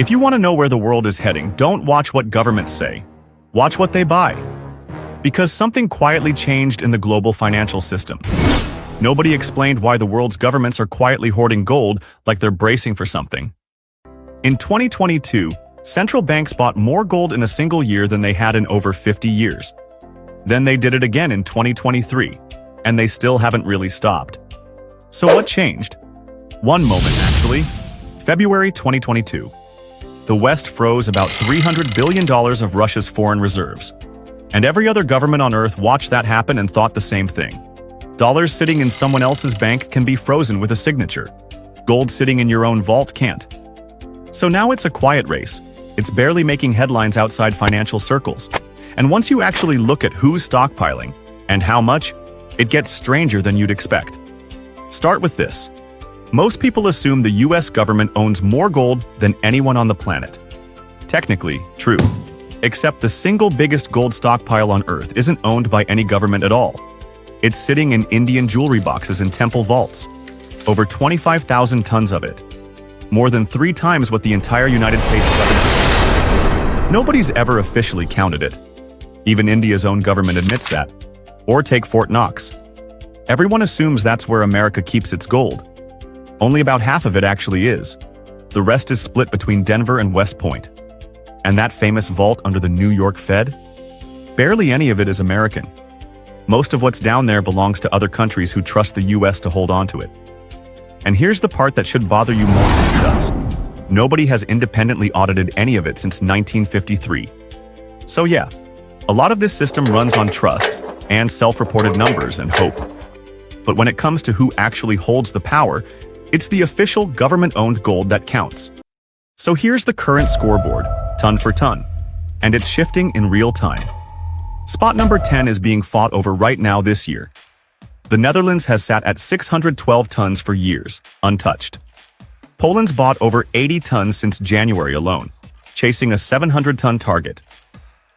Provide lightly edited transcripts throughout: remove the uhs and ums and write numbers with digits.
If you want to know where the world is heading, don't watch what governments say. Watch what they buy. Because something quietly changed in the global financial system. Nobody explained why the world's governments are quietly hoarding gold like they're bracing for something. In 2022, central banks bought more gold in a single year than they had in over 50 years. Then they did it again in 2023, and they still haven't really stopped. So what changed? One moment, actually. February 2022. The West froze about $300 billion of Russia's foreign reserves. And every other government on Earth watched that happen and thought the same thing. Dollars sitting in someone else's bank can be frozen with a signature. Gold sitting in your own vault can't. So now it's a quiet race. It's barely making headlines outside financial circles. And once you actually look at who's stockpiling and how much, it gets stranger than you'd expect. Start with this. Most people assume the US government owns more gold than anyone on the planet. Technically, true. Except the single biggest gold stockpile on Earth isn't owned by any government at all. It's sitting in Indian jewelry boxes in temple vaults. Over 25,000 tons of it. More than 3 times what the entire United States government owns. Nobody's ever officially counted it. Even India's own government admits that. Or take Fort Knox. Everyone assumes that's where America keeps its gold. Only about half of it actually is. The rest is split between Denver and West Point. And that famous vault under the New York Fed? Barely any of it is American. Most of what's down there belongs to other countries who trust the US to hold on to it. And here's the part that should bother you more than it does. Nobody has independently audited any of it since 1953. So yeah, a lot of this system runs on trust and self-reported numbers and hope. But when it comes to who actually holds the power, it's the official government-owned gold that counts. So here's the current scoreboard, ton for ton, and it's shifting in real time. Spot number 10 is being fought over right now this year. The Netherlands has sat at 612 tons for years, untouched. Poland's bought over 80 tons since January alone, chasing a 700-ton target.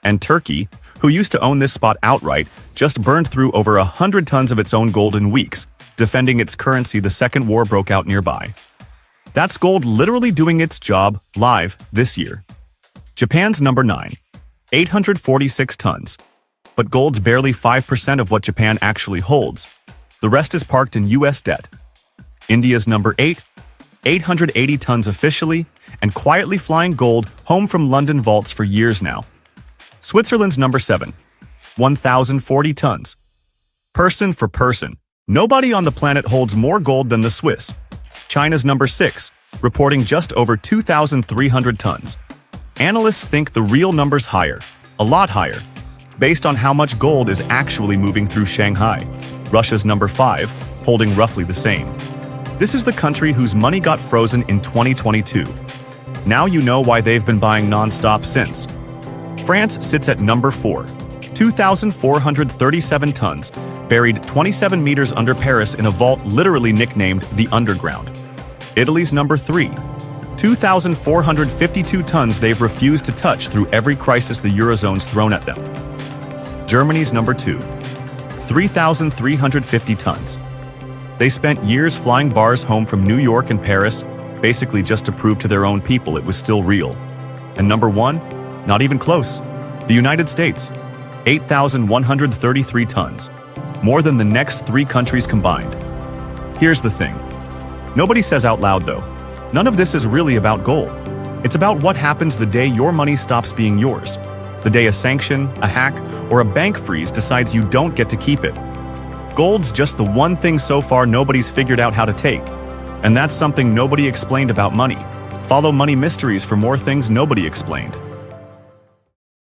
And Turkey, who used to own this spot outright, just burned through over 100 tons of its own gold in weeks, defending its currency the second war broke out nearby. That's gold literally doing its job live this year. Japan's number 9, 846 tons. But gold's barely 5% of what Japan actually holds. The rest is parked in US debt. India's number 8, 880 tons officially, and quietly flying gold home from London vaults for years now. Switzerland's number 7, 1,040 tons. Person for person, nobody on the planet holds more gold than the Swiss. China's number 6, reporting just over 2,300 tons. Analysts think the real number's higher, a lot higher, based on how much gold is actually moving through Shanghai. Russia's number 5, holding roughly the same. This is the country whose money got frozen in 2022. Now you know why they've been buying non-stop since. France sits at number 4, 2,437 tons, buried 27 meters under Paris in a vault literally nicknamed the Underground. Italy's number 3, 2,452 tons they've refused to touch through every crisis the Eurozone's thrown at them. Germany's number 2, 3,350 tons. They spent years flying bars home from New York and Paris, basically just to prove to their own people it was still real. And number 1, not even close, the United States, 8,133 tons, more than the next 3 countries combined. Here's the thing. Nobody says out loud though, none of this is really about gold. It's about what happens the day your money stops being yours. The day a sanction, a hack, or a bank freeze decides you don't get to keep it. Gold's just the one thing so far nobody's figured out how to take. And that's something nobody explained about money. Follow Money Mysteries for more things nobody explained.